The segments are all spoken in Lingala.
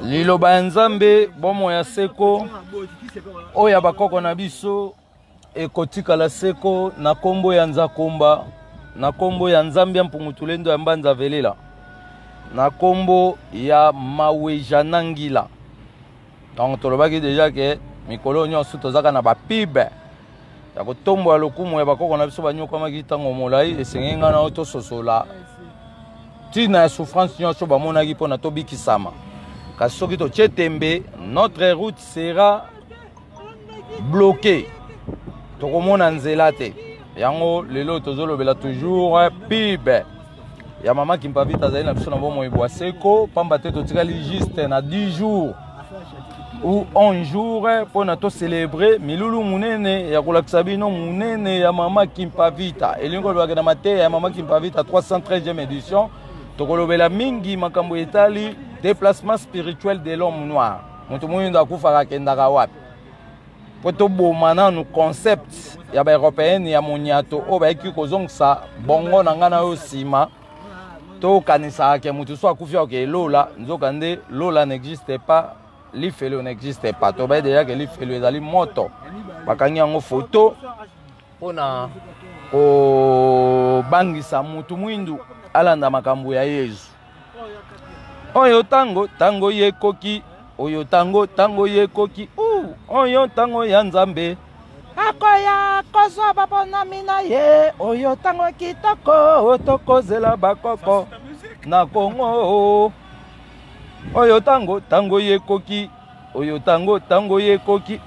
liloba ya nzambe bomo ya seko oya bakoko na biso ekotikala seko na kombo ya nzakomba na kombo ya nzambe mpungutulendo ya mbanza velela na kombo ya maweja ngila. Donc tolobaki déjà que mikolo nyonso tozaka na bapibe ya kotombola lokumu ya bakoko na biso banyokwamaki ntango molai esengeli nga na oyo tososola ntina ya souffrance nyonso bamonaki mpona tobikisama. Kasi soki totie tembe notre route sera bloquée, tokomona nzela te. Yango lelo tozolobela toujours pibe ya mama Kimpavita azali na biso na bomoi bwa seko pamba te totikali juste na 10 jours ou 11 jours pona to célébrer milulu munene ya kolakisa bino munene ya mama Kimpavita elingo lobaka na mateya ya mama Kimpavita 313e édition. Tokolobela mingi makambo etali déplacement spirituel de l'homme noir. Mutu muyinda akufaka kendaka wapi po toboma nanu concept ya baeuropéenne ya moniato oyo bayeki kozongisa bongo na nga na oyo nsima tokanisaka ke mutu so akufi oke lola nzoka nde lola n'existe pas, lifelo n'existe pas. Tobaye deja ke lifelo ezali moto bakangi yango foto mpona kobangisa mutu mwindu alanda makambo ya Yesu. Oyo tango yekoki, oyo tango yekoki, oyo tango ya nzambe akoya kozwa baponami na ye, oyo tango kitoko tokozela bakoko na Kongo. Oyo tango yekoki, oyo tango yekoki,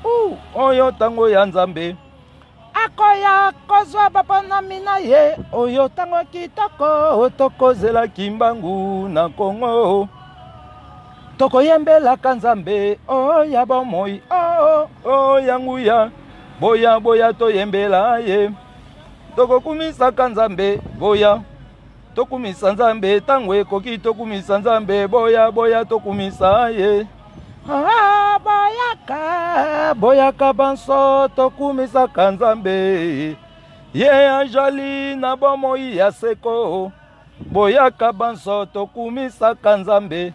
oyo tango ya nzambe akoya kozwa baponami na ye, oyo tango kitoko tokozela kimbangu na Kongo. Tokoyembelaka nzambe oya bomoi oya nguya boya boya toyembela ye. Tokokumisaka nzambe boya tokumisa nzambe tango ekoki tokumisa nzambe boya boya tokumisa ye. Boyaka banso tokumisaka nzambe ye ajali na bomoi ya seko. Boyaka banso tokumisaka nzambe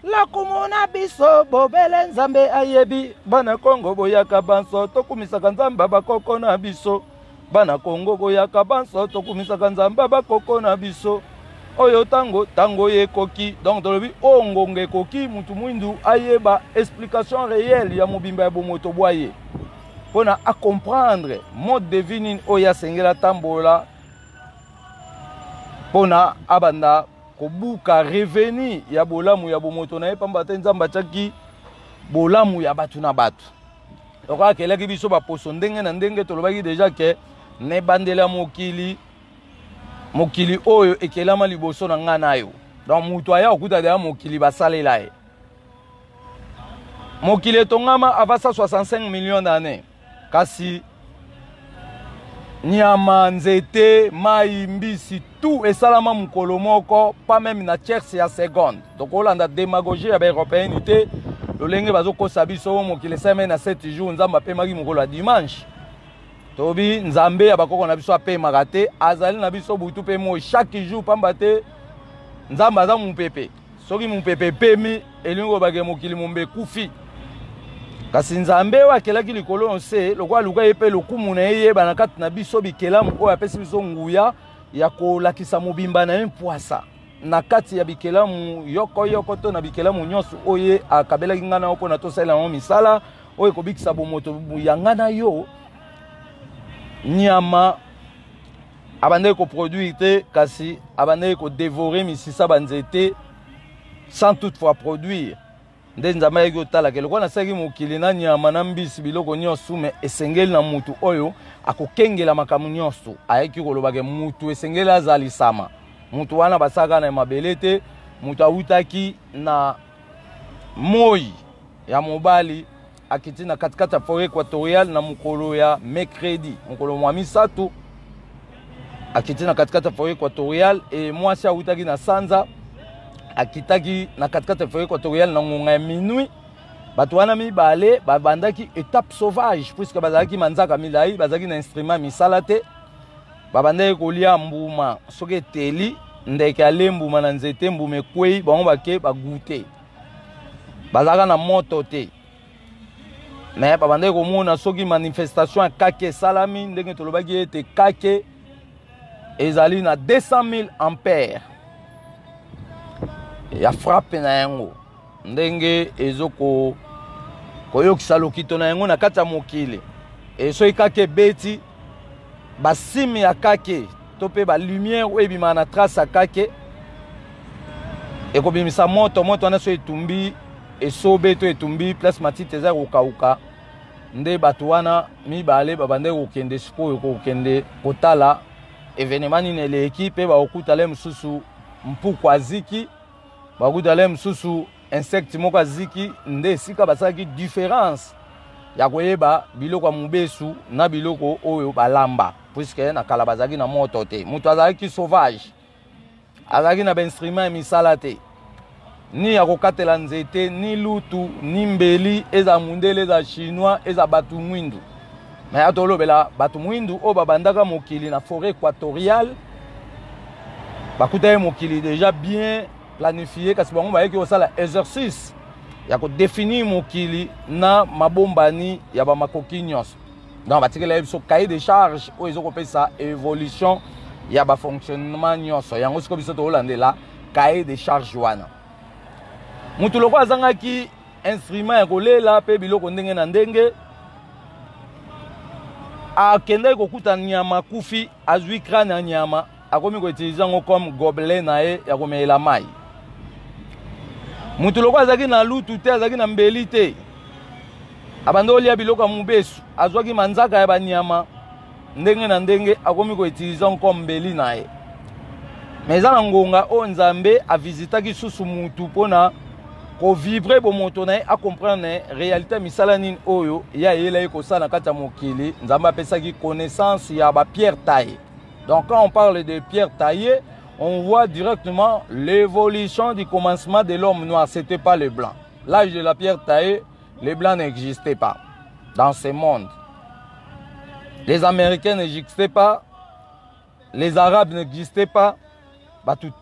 lakumuna biso bobele nzambe ayebi. Bana Kongo boyaka banso tokumisaka nzambe bakoko na biso. Bana Kongo boyaka banso tokumisaka nzambe bakoko na biso. Oyo tango yekoki. Donc tolobi ongonge koki mutu mwindu ayeba explication réelle ya mobimba ya bomoto boye pona a comprendre mode de vie nini oya sengela tambola pona abanda kobuka reveni ya bolamu ya bomoto na ye pamba te nzamba tshaki bolamu ya batu na batu. Donc akelaki biso baposo ndenge na ndenge tolobaki deja ke ne bandela mokili oyo ekelama liboso na nga na yo. Donc mutu aya okuta deya mokili basalela ye. Mokili etongama avasa 65 millions d'années. Kasi nyama nzete mai mbisi tout esalama mukolo moko pas même na tierce ya seconde. Donc olanda démagogie ya baeuropéenne te lolenge bazokosa biso mokili semaine na 7 jours nzamba apemaki mokolo ya dimanche. Tobi nzambe ya bakoko na biso apemaka te azali na biso butu pe moi chaque jour pamba te nzamba aza mupepe. Soki mupepe pemi elingo bage mokili mumbe kufi. Kasi nzambe wakelaki likolo onse lokwa luka yepe lokumu na ye bana kati na biso bikelamu oyo apesi biso nguya ya kolakisa mobimba na mpoasa na kati ya bikelamu yoko to na bikelamu nyonso oye akabelaki ngana opo na tosala na misala oyo kobikisa bomoto ya ngana yo nyama abandeki ko produire te kasi abandeki ko dévorer misisa banzete sans toutefois produire. Nde nzamba yeki otala ke lokwa nasaki mokili na nyama na mbisi biloko nyonso me esengeli na mutu oyo akokengela makambo nyonso ayeki kolobake mutu esengeli azalisama. Mutu wana basaka na mabele te, mutu awutaki na moi ya mobali akiti na katikati ya forêt équatoriale na mukolo ya mercredi mukolo mwa misato akiti na katikati ya forêt équatoriale et mwasi awutaki na sanza akitaki na katikati ya forêt équatoriale na ngonga ya minuit. Bato wana mibale babandaki étape sauvage puisque bazalaki manzaka milai bazalaki na instrument misala te. Babandaki kolia mbuma soki eteli ndeke ale mbuma na nzete mbuma ekwei bango bake bagute. bazaka na moto te. Mais babande komona soki manifestation kake salami ndenge tolobaki ete kake ezali na 200 000 ampères ya frappe na yango ndenge ezoko koyokisa lokito na yango na kati ya mokili soki kake beti basimi ya kake to pe ba lumière oyo ebima na trace ya kake ekobimisa moto wana so etumbi esobe to etumbi place matite eza kokauka nde bato wana mibale babande kokende sikoyo kokende kotala événement nini eleki mpe bakokutala mosusu mpuku aziki bakokutala mosusu insecte moko aziki nde esika basalaki différence ya koyeba biloko ya mobesu na biloko oyo balamba puisque na kala bazalaki na moto te moto azalaki sauvage azalaki na bainstrument ya misala te ni ya kokatela nzete ni lutu ni mbeli eza mundele eza chinois eza batu mwindu mais atolobela batu mwindu oyo babandaka mokili na forêt équatoriale bakutaki mokili déjà bien planifié kasi bango bayeki kosala exercice ya kodéfinir mokili na mabombani ya bamakoki nyonso donc batikela biso cahier de charge oyo ezokopesa évolution ya bafonctionnement nyonso yango siko biso tokolandela cahier de charge wana mutu loko azangaki instrument ya kolela mpe biloko ndenge na ndenge akendaki kokuta nyama kufi azwi crâne ya nyama akomi koutilize yango comme gobelet na ye ya komela mai mutu loko azalaki na lutu te azalaki na mbeli te abandi kolia biloko ya mobesu azwaki manzaka ya banyama ndenge na ndenge akomi koutilize yango comme mbeli na ye mais eza na ngonga oyo nzambe avisitaki susu mutu mpona kovibre bomoto na ye acomprendre réalité misala nini oyo ya yela ye kosala na kati ya mokili nzambe apesaki connaissance ya bapierre taillée. Donc quand on parle de pierre taillée, on voit directement l'évolution du commencement de l'homme noir. C'était pas le blanc. L'âge de la pierre taillée, les blancs n'existaient pas dans ce monde. Les Américains n'existaient pas, les Arabes n'existaient pas.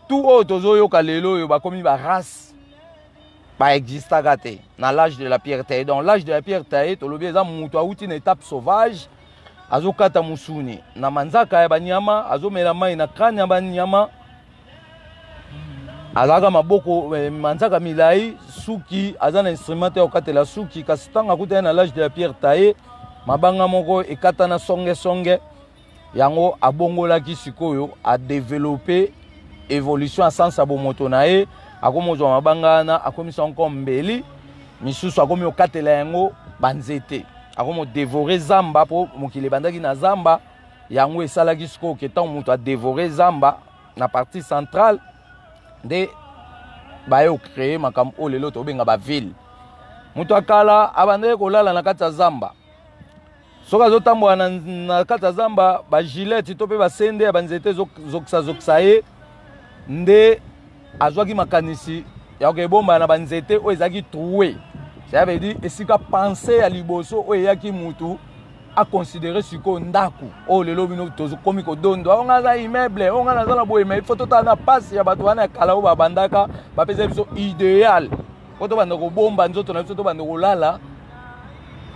Tout autre lelo bakomi ba race ba existaka te dans l'âge de la pierre taillée. Donc l'âge de la pierre taillée, tolobi eza mutu auti une étape sauvage. Azokata musuni na manzaka ya banyama azomela mai na crâne ya banyama azaka maboko manzaka milai suki azana instrument ya kokatela suki kasi tanga kuta na l'âge de la pierre taillée mabanga moko ekata na songe yango abongolaki sikoyo a développer évolution à sens abomoto na ye akomozwa mabanga na akomisa encore mbeli misusu akomi okatela yango banzete akomo dévorer zamba po mokili bandaki na zamba yango esalaki sikoyo ke ntango moto adévorer zamba na partie centrale nde baye ocréer makambo oyo lelo tobenga baville moto akala abandaki kolala na kati ya zamba soki azotambola na kati ya zamba bagilete to mpe basende ya banzete ezokisa ye nde azwaki makanisi ya kokebomba na banzete oyo ezalaki troué. Ça veut dire esika penser à liboso oyo eyaki mutu a considérer siko ndaku oyo lelo bino tozokomi kodondo onga aza immeuble onga naza na boye mais faut totala na pasi ya bato wana ya kala oyo babandaka bapesa biso idéal po tobanda kobomba nzoto na biso tobanda kolala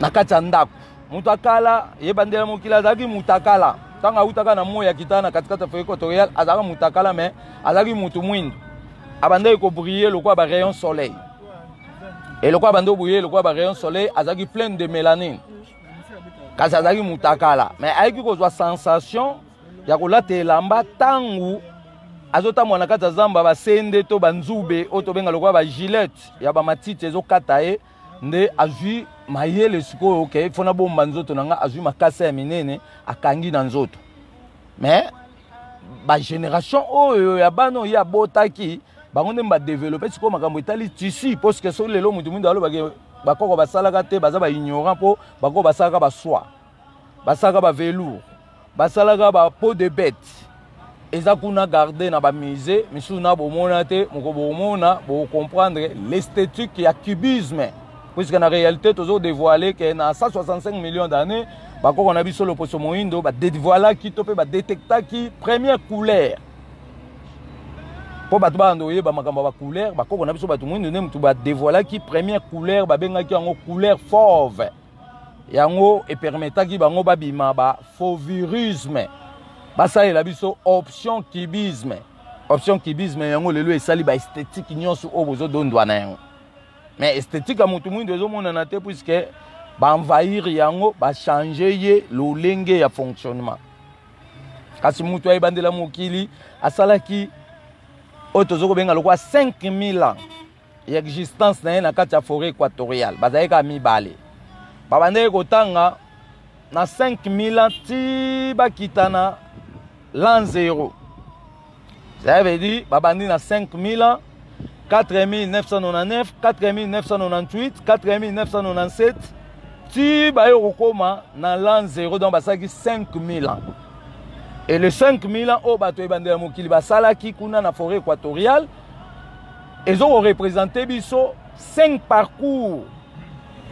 na kati ya ndako mutu akala yebandela mokili azalaki mutu akala ntango awutaka na moyi ya kitala na katikati ya forêt équatoriale azalaka mutu akala mais azalaki mutu mwindu abandaki kobriller lokola ba rayon soleil. Et le quoi bando bouillé, le quoi rayon soleil, azaki plein de mélanine. Kasi azaki mutakala. Mais avec une sensation, ya ko late lamba tangu azota mwana kata zamba ba sende to banzube oto benga le quoi ba gilette, ya ba matite ezo kataye nde azui mayele siko okay, fona bomba nzoto nanga azui makasa ya minene akangi na nzoto. Mais ba génération oyo ya bano ya botaki bango nde ba développer siko makambo etali tissu parce que so lelo mutu mundu alo bakoko basalaka te baza ba ignorant po bakoko basalaka ba soie basalaka ba velours basalaka ba peau de bête eza kuna garder na ba musée misu na bomona te moko bomona bo comprendre l'esthétique ya cubisme puisque na réalité tozo dévoiler que na 165 millions d'années bakoko na biso le poso moindo ba dévoiler ki to pe ba détecter ki première couleur po bato bandoye ba makamba ba couleur ba koko na biso bato mwindu ne mutu ba dévoiler ki première couleur ba bengaki yango couleur fauve yango e permetaki bango ba bima ba fauvirisme ba salela biso option cubisme yango lelo esali ba esthétique nyonso o bozo dondwa na yango mais esthétique a mutu mwindu ezo mona na te puisque ba envahir yango ba changer ye lolenge ya fonctionnement kasi mutu ayebandela mokili asalaki otozo benga lokwa 5000 ans l'existence na na kati ya forêt équatoriale bazaleka mibale babandeki kotanga na 5000 ans ti bakitana l'an 0 ça veut dire babandi na 5000 ans 4999 4998 4997 ti bayo kokoma na l'an 0 donc basaki 5000 ans. Et les 5000 ans, au bateau bandela mokili basalaki kuna na forêt équatoriale, ils ont représenté biso 5 parcours.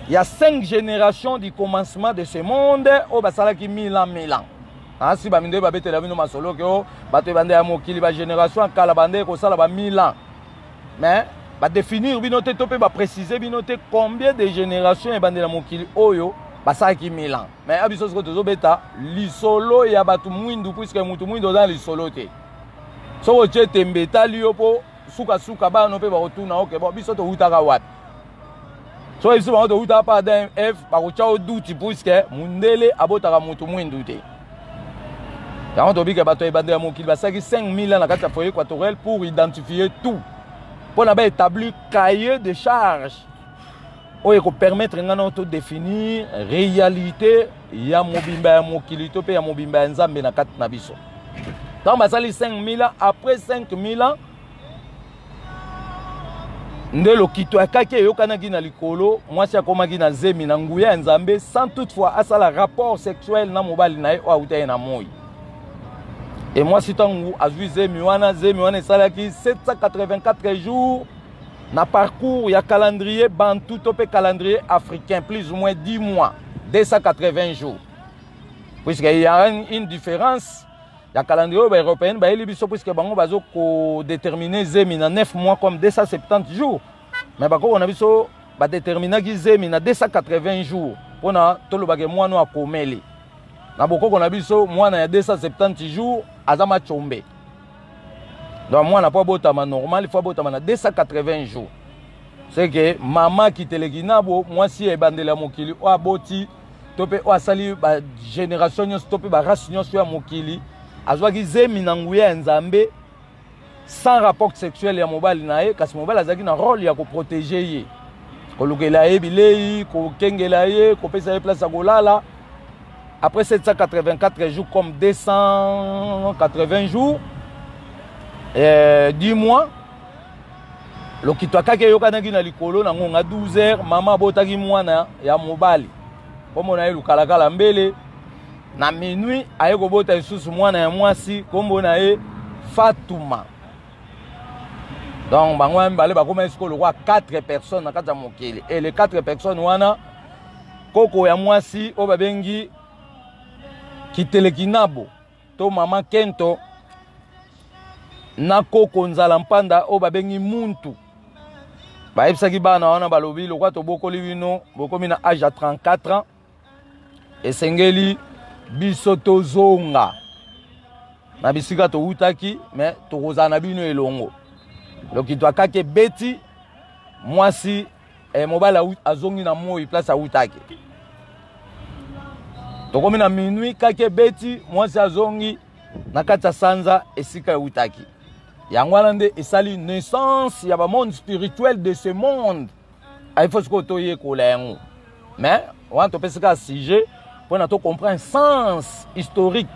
Il y a 5 générations du commencement de ce monde au basalaki 1000 ans. Si baminde babete la vino masolo ke o bateau bandela mokili ba génération kala bande ko sala ba 1000 ans. Mais ba définir binote topé ba préciser binote combien de générations bandela mokili oyo basaki 1000 ans. Mais abiso ce que tu beta lisolo ya batu mwindu puisque mutu mwindu dans lisolo te. So o chete mbeta liopo suka ba no pe ba rotuna OK bon biso to utaka wapi. So ici ba to uta pa d'un F ba ko chao douti puisque mundele abotaka mutu mwindu te. Ya on to bi ke bato ebande mokili basaki 5000 ans na kati ya forêt équatoriale pour identifier tout. Pour na ba établir cahier de charge. Oye ko permettre ngana to définir réalité ya mobimba ya mokili to pe ya mobimba ya nzambe na kati na biso. Donc basali 5000 ans après 5000 ans ndelo kito akake yokanaki na likolo mwasi akomaki na zemi na nguya ya nzambe sans toutefois asala rapport sexuel na mobali na ye o autaye na moi. Et moi si tangu azui zemi wana esalaki 784 jours na parcours, il y a calendrier bantou, topé calendrier africain, plus ou moins 10 mois, 280 jours. Puisqu'il y a une différence, il y a calendrier européen, puisque bango bazo ko déterminer zemi na 9 mois comme 270 jours. Mais bako on a vu so ba déterminer ki zemi na 280 jours. Pona tolo bagé moi no akomeli. Na boko on a vu so moi na 270 jours azama chombe. Donc moi, on n'a pas botama normal, il faut botama 280 jours. C'est que maman qui te leginabo, moi si e bandela mokili o aboti, topé o asali ba génération nyos topé ba race nyos ya mokili, azwa ki zemi na nguya nzambe sans rapport sexuel ya mobali na ye, kasi mobali azaki na rôle ya ko protéger ye. Ko lukela ye bilei, ko kengela ye, ko pesa ye place ya kolala. Après 784 jours comme 280 jours 10 mois, le kitwakake yokanaki na likolo na ngonga 12 heures, maman botaki mwana ya mobali. Kombo na ye lukalakala mbele na minuit aye ko bota isusu mwana ya mwasi kombo na ye Fatuma. Donc bango mbale bakoma esiko le roi 4 personnes na kata mokili. Et les 4 personnes wana koko ya mwasi o babengi Kitelekinabo to mama Kento na koko nzala mpanda o babengi muntu baebisaki bana wana balobi lokwa tobokoli bino bokomi na âge ya 34 ans esengeli biso tozonga na bisika toutaki mais tokozala na bino elongo loki twakake beti mwasi mobali azongi na moi place autaki tokomi na minuit kake beti mwasi azongi na kati ya sanza esika eutaki. Yango nde esali naissance ya ba monde spirituel de ce monde. Il faut que toye kola yango. Mais on to pesika sujet pour na to comprendre sens historique.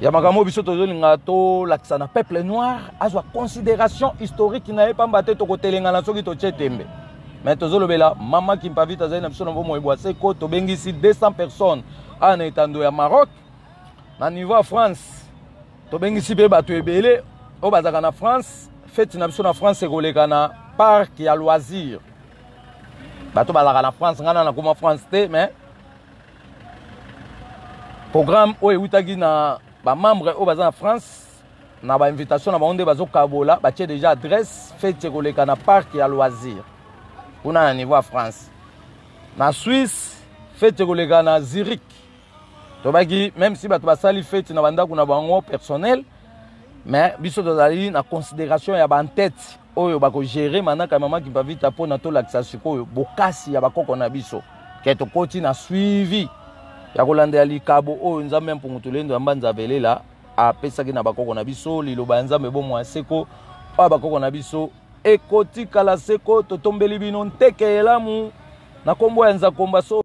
Ya makamo biso tozolinga to lakisa na peuple noir azwa considération historique na ye pamba te to kotelenga na soki to chetembe. Mais tozolobela mama Kimpavita zaina biso na bomo ebwase ko to bengisi 200 personnes ana etando ya Maroc na niveau ya France. To bengisi be bato ebele o bazaka na France, fête na biso na France ekoleka na parc ya loisir. Bato bazaka na France ngana na kuma France te mais programme o eutaki na ba membre o baza na France na ba invitation na bango nde bazokabola batie déjà adresse fete koleka na parc ya loisir kuna na niveau ya France. Na Suisse fete koleka na Zurich tobaki même si bato basali fete na bandako na bango personnel mais biso tozali na considération ya bantete oyo bakogere manaka mama Kimpavita mpo na tolakisa sikoyo bokasi ya bakoko na biso ke tokoti na suivi ya kolandela likabo oyo nzambe mpungutulendo ya mbanza belela apesaki na bakoko na biso liloba ya nzambe bomo ya seko oyo bakoko na biso ekotikala seko totombeli bino nteke elamu na kombo ya nzakomba so